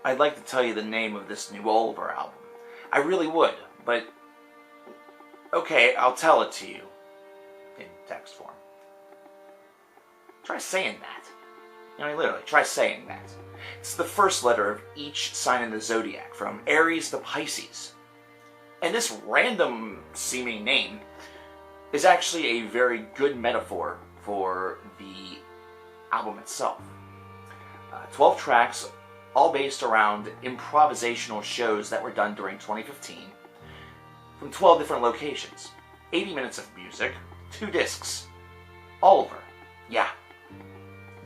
I'd like to tell you the name of this new Ulver album. I really would, but okay, I'll tell it to you in text form. Try saying that. Literally, try saying that. It's the first letter of each sign in the zodiac, from Aries to Pisces. And this random seeming name is actually a very good metaphor for the album itself. 12 tracks, all based around improvisational shows that were done during 2015 from 12 different locations. 80 minutes of music, 2 discs. Ulver. Yeah.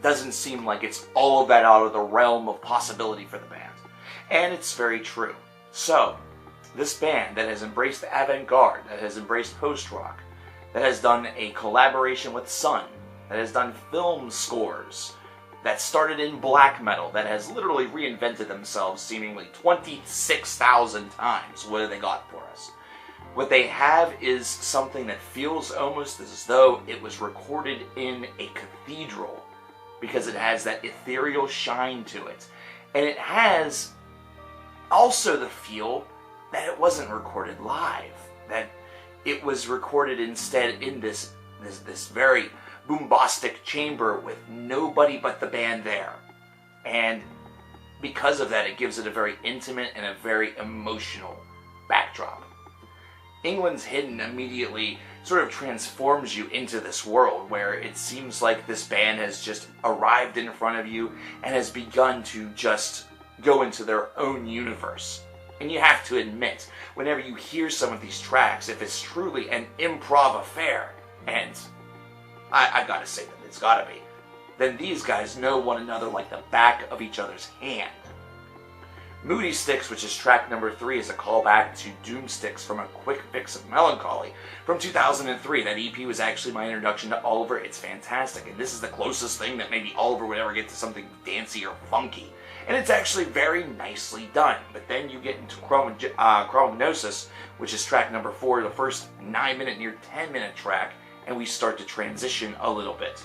Doesn't seem like it's all of that out of the realm of possibility for the band. And it's very true. So, this band that has embraced avant-garde, that has embraced post-rock, that has done a collaboration with Sun, that has done film scores, that started in black metal, that has literally reinvented themselves seemingly 26,000 times. What have they got for us? What they have is something that feels almost as though it was recorded in a cathedral, because it has that ethereal shine to it. And it has also the feel that it wasn't recorded live, that it was recorded instead in this very boombastic chamber with nobody but the band there. And because of that, it gives it a very intimate and a very emotional backdrop. England's Hidden immediately sort of transforms you into this world where it seems like this band has just arrived in front of you and has begun to just go into their own universe. And you have to admit, whenever you hear some of these tracks, if it's truly an improv affair, and I gotta say that it's gotta be, then these guys know one another like the back of each other's hand. Moody Sticks, which is track number 3, is a callback to Doomsticks from A Quick Fix of Melancholy from 2003. That EP was actually my introduction to Ulver. It's fantastic, and this is the closest thing that maybe Ulver would ever get to something dancey or funky. And it's actually very nicely done. But then you get into Chromognosis, which is track number 4, the first 9-minute, near 10-minute track, and we start to transition a little bit.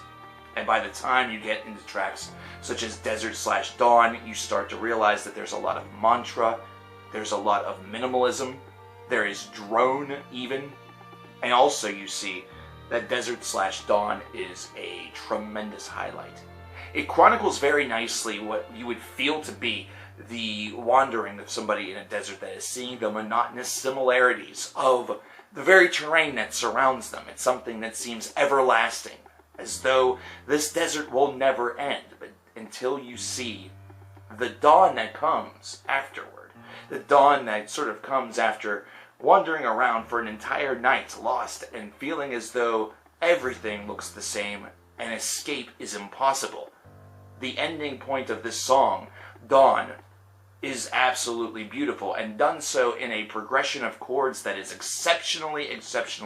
And by the time you get into tracks such as Desert/Dawn, you start to realize that there's a lot of mantra, there's a lot of minimalism, there is drone even, and also you see that Desert/Dawn is a tremendous highlight. It chronicles very nicely what you would feel to be the wandering of somebody in a desert that is seeing the monotonous similarities of the very terrain that surrounds them. It's something that seems everlasting, as though this desert will never end, but until you see the dawn that comes afterward, the dawn that sort of comes after wandering around for an entire night lost and feeling as though everything looks the same and escape is impossible. The ending point of this song, Dawn, is absolutely beautiful, and done so in a progression of chords that is exceptionally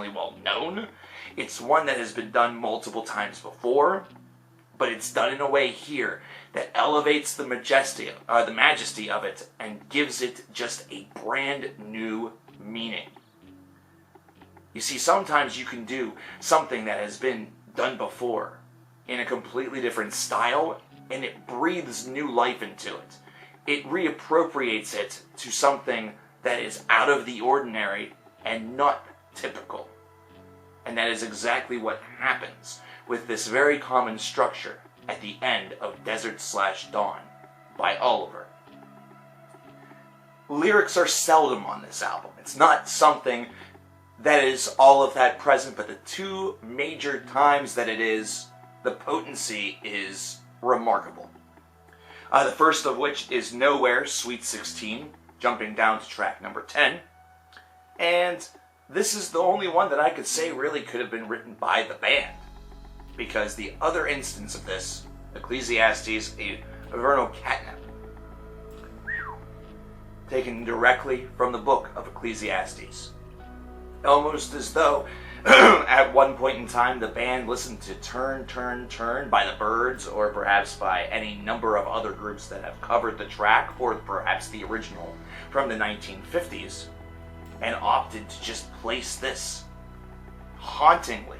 well known. It's one that has been done multiple times before, but it's done in a way here that elevates the majesty of it and gives it just a brand new meaning. You see, sometimes you can do something that has been done before in a completely different style, and it breathes new life into it. It reappropriates it to something that is out of the ordinary and not typical. And that is exactly what happens with this very common structure at the end of Desert/Dawn by Ulver. Lyrics are seldom on this album. It's not something that is all of that present, but the 2 major times that it is, the potency is remarkable. The first of which is Nowhere, Sweet 16, jumping down to track number 10. And this is the only one that I could say really could have been written by the band. Because the other instance of this, Ecclesiastes, a vernal catnip, taken directly from the book of Ecclesiastes. Almost as though at one point in time the band listened to Turn, Turn, Turn by the Byrds, or perhaps by any number of other groups that have covered the track, or perhaps the original from the 1950s, and opted to just place this hauntingly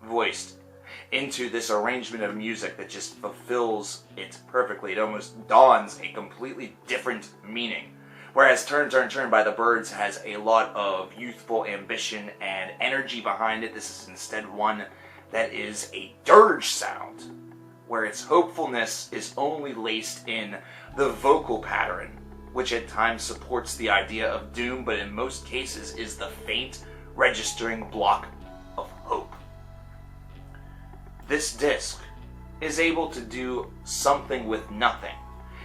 voiced into this arrangement of music that just fulfills it perfectly. It almost dawns a completely different meaning. Whereas Turn, Turn, Turn by the Byrds has a lot of youthful ambition and energy behind it, this is instead one that is a dirge sound, where its hopefulness is only laced in the vocal pattern, which at times supports the idea of doom, but in most cases is the faint, registering block of hope. This disc is able to do something with nothing.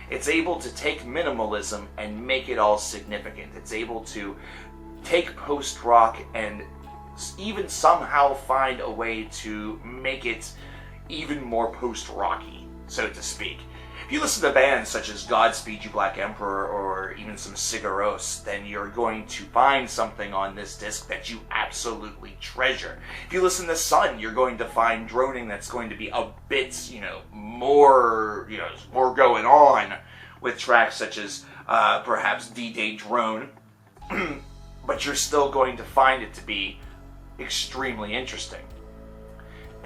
It's able to take minimalism and make it all significant. It's able to take post-rock and even somehow find a way to make it even more post-rocky, so to speak. If you listen to bands such as Godspeed You Black Emperor or even some Sigur Rós, then you're going to find something on this disc that you absolutely treasure. If you listen to Sun, you're going to find droning that's going to be a bit, more going on with tracks such as perhaps D-Day Drone, but you're still going to find it to be extremely interesting.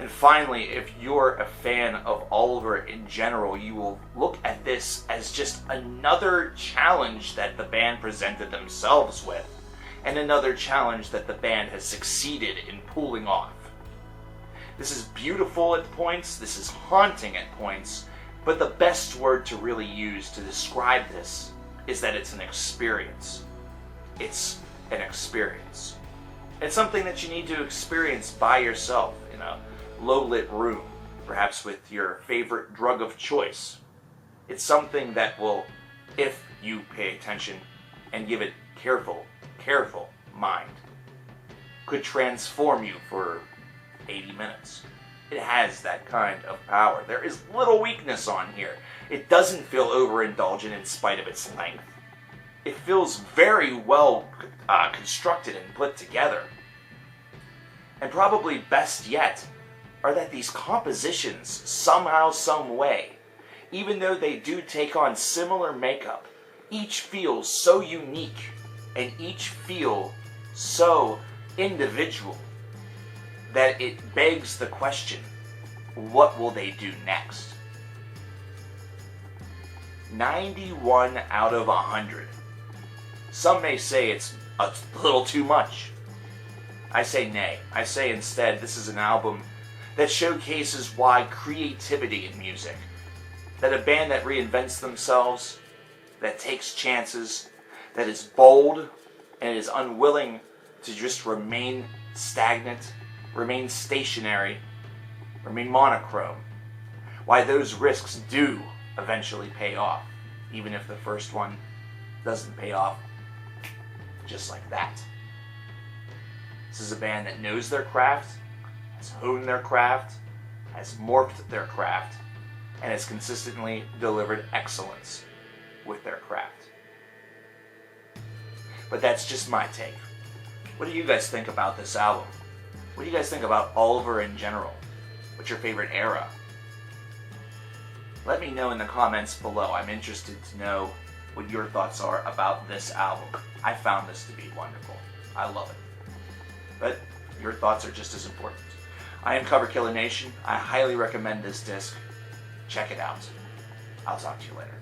And finally, if you're a fan of Ulver in general, you will look at this as just another challenge that the band presented themselves with, and another challenge that the band has succeeded in pulling off. This is beautiful at points, this is haunting at points, but the best word to really use to describe this is that it's an experience. It's an experience. It's something that you need to experience by yourself in a low-lit room, perhaps with your favorite drug of choice. It's something that will, if you pay attention and give it careful mind, could transform you for 80 minutes. It has that kind of power. There is little weakness on here. It doesn't feel overindulgent in spite of its length. It feels very well constructed and put together. And probably best yet are that these compositions, somehow, some way, even though they do take on similar makeup, each feels so unique and each feel so individual that it begs the question, what will they do next? 91 out of 100. Some may say it's a little too much. I say nay. I say instead this is an album that showcases why creativity in music, that a band that reinvents themselves, that takes chances, that is bold and is unwilling to just remain stagnant, remain stationary, remain monochrome, why those risks do eventually pay off, even if the first one doesn't pay off just like that. This is a band that knows their craft, has honed their craft, has morphed their craft, and has consistently delivered excellence with their craft. But that's just my take. What do you guys think about this album? What do you guys think about Ulver in general? What's your favorite era? Let me know in the comments below. I'm interested to know what your thoughts are about this album. I found this to be wonderful. I love it. But your thoughts are just as important. I am CoverKillerNation. I highly recommend this disc. Check it out. I'll talk to you later.